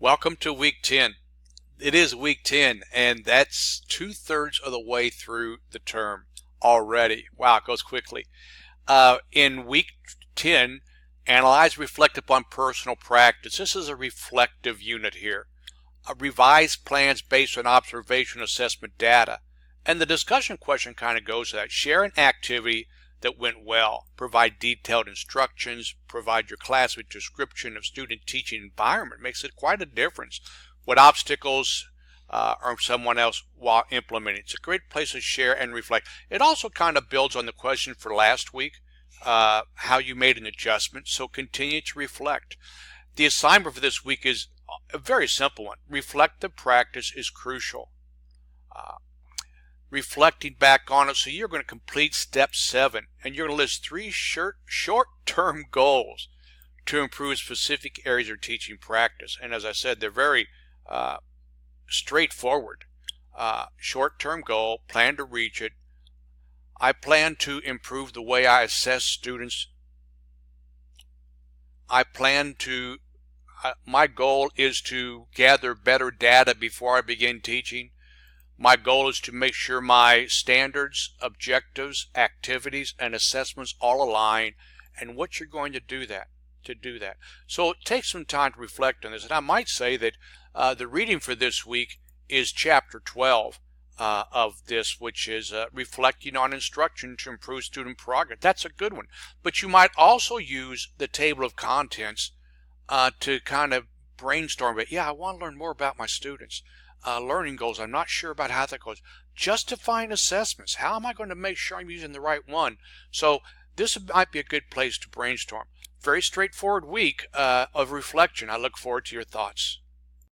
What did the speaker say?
Welcome to week 10. It is week 10, and that's 2/3 of the way through the term already. Wow, it goes quickly. In week 10, analyze, reflect upon personal practice. This is a reflective unit here. Revise plans based on observation assessment data. And the discussion question kind of goes to that. Share an activity that went well. Provide detailed instructions. Provide your class with description of student teaching environment. Makes it quite a difference. What obstacles or someone else while implementing. It's a great place to share and reflect. It also kind of builds on the question for last week, how you made an adjustment. So continue to reflect. The assignment for this week is a very simple one. Reflective practice is crucial. Reflecting back on it, so you're going to complete step 7, and you're going to list 3 short-term goals to improve specific areas of teaching practice. And as I said, they're very straightforward. Short-term goal, plan to reach it. I plan to improve the way I assess students. My goal is to gather better data before I begin teaching. My goal is to make sure my standards, objectives, activities, and assessments all align, and what you're going to do that. So take some time to reflect on this. And I might say that the reading for this week is chapter 12 of this, which is reflecting on instruction to improve student progress. That's a good one. But you might also use the table of contents to kind of brainstorm it. Yeah, I want to learn more about my students. Learning goals, I'm not sure about how that goes. Justifying assessments, how am I going to make sure I'm using the right one? So this might be a good place to brainstorm. Very straightforward week of reflection. I look forward to your thoughts.